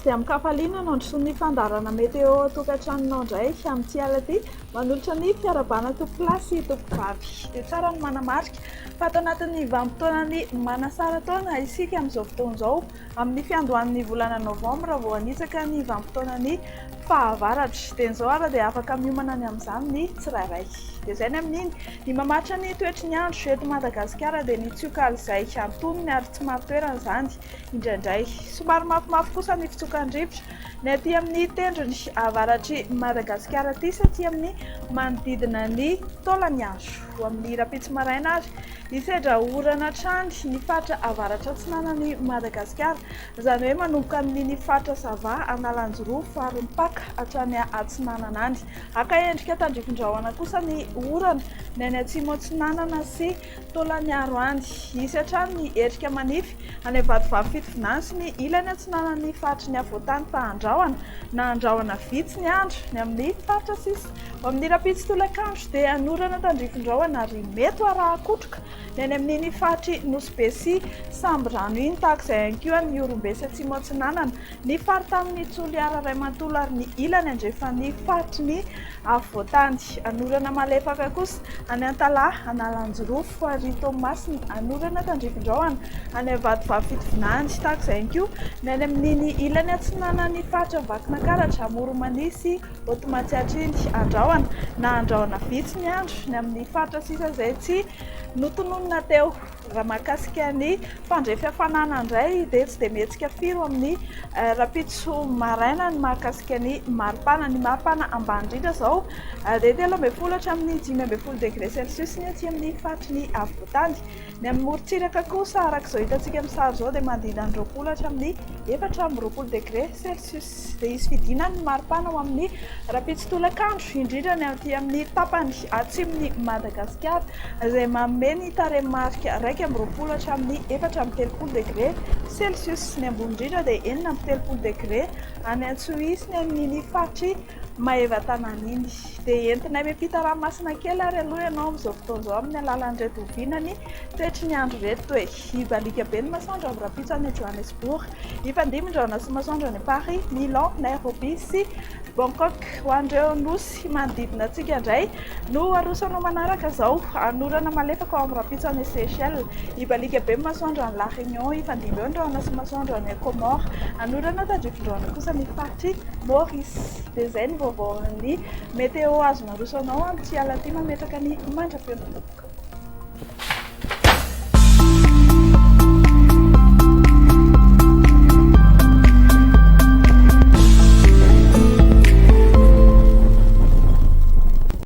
Malagasy dia amin'ny no androsoan'ny fandarana meteo tokantranonao indray amin'ity alina ity manolotra ny fiarabana tompo-plasy tompo-vavy. Dia tsara ny manamarika fa ato anatin'ny vanim-potoanany manasara taona isika amin'izao fotoana izao amin'ny fiandohan'ny volana novambra vao hanitsaka ny vanim-potoanany fahavaratra. Dia izao ara dia afaka miomana ny amin'izany ny tsirairay. Dia izay ny amin'iny ny mamatra ny toetry ny andro eto Madagasikara dia ny tsioka izay antonony ary tsy maro toerana izany indraindray. Somary mafimafy kosa ny fitsokan-drivotra ny aty amin'ny tendrony avaratry Madagasikara aty satria amin'ny manodidina ny taolan'ny andro. Amin'ny rapitsy maraina ary hisedra orana hatrany ny faritra avaratra atsinanan'ny Madagasikara, izany hoe manomboka amin'ny faritra Sava Analanjorofo ary Mpaka hatrany atsinanana any. Haka endrika tandrifin-drahona kosa ny orana ny any atsimo atsinanana sy taolan'ny aro any. Hisy hatrany ny endrika manify any avadivavy fitovinany sy ny ilany atsinanan'ny faritry ny avoatany fa andrahoana na andrahoana vitsy ny andro ny amin'ny faritra sisa. Amin'ny rapitsy tolakandro dia anorana tandrifin-drahona ary mety araha-kotroka ny any amin'ny faritry Nosy be sy Samborano iny tahaka izay ihany koa ny Orombe sy atsimo atsinanana, ny faritanin'ny Toliara Raimantolo ary ny ilany andrefan'ny faritry ny avoatany. Anorana malefaka kosa any Antalaha, Analanjorofo ary Toamasina, anorana tandrifin-drahona any avadivavy fitovinany tahaka izay ihany koa ny any amin'ny ilany atsinanan'ny faritra Vakinankaratra, Moromanisy, Otmatsiatra iny, andrahoana na andrahoana vitsy ny andro ny amin'ny faritra sisa izay tsy notononina teo. Raha mahakasika ny fandrefy hafanana indray dia tsy dia mihetsika firy amin'ny rapitso maraina ny mahakasika ny maripana. Ny maripana ambany indrindra izao dia 13 hatramin'ny 15 degré celsius ny aty amin'ny faritry ny avoatany. Ny amin'ny morontsiraka kosa arak'izao hitantsika amin'ny sary izao dia manodidina ny 20 hatramin'ny 24 degré celsius. Dia isy fidinany ny maripana ho amin'ny rapitso tolakandro indrindra ny aty amin'ny tapany atsimony Madagasikara izay manome ny tarehimarika 20 hatramin'ny 30 degré celsius. Ny ambony indrindra dia 30 degré any Antsohiso ny amin'ny faritry Maevatanana iny. Dia entinay miampita ranomasina kely ary aloha ianao amin'izao fotoana izao amin'ny alalan'ireto ovinany toetry ny andro reto hoe hibalika be ny masoandro amin'ny rapitso any Johannesburg, hifandimby ny rahona sy masoandro any Paris, Milan, Nairobi sy Bangkok. Ho an'ireo nosy manodidina antsika indray no arosanao manaraka izao anorana malefaka ao amin'ny rapitso any Seychelles, hibalika be ny masoandro any La Réunion, hifandimby eo ny rahona sy masoandro any Comores, anorana tandrifin-drahona kosa ny faritry Maurice. Dia izay ny vaovao ny meteo azonao rosanao amin'ity alina ity mametraka ny mandrapion'olona.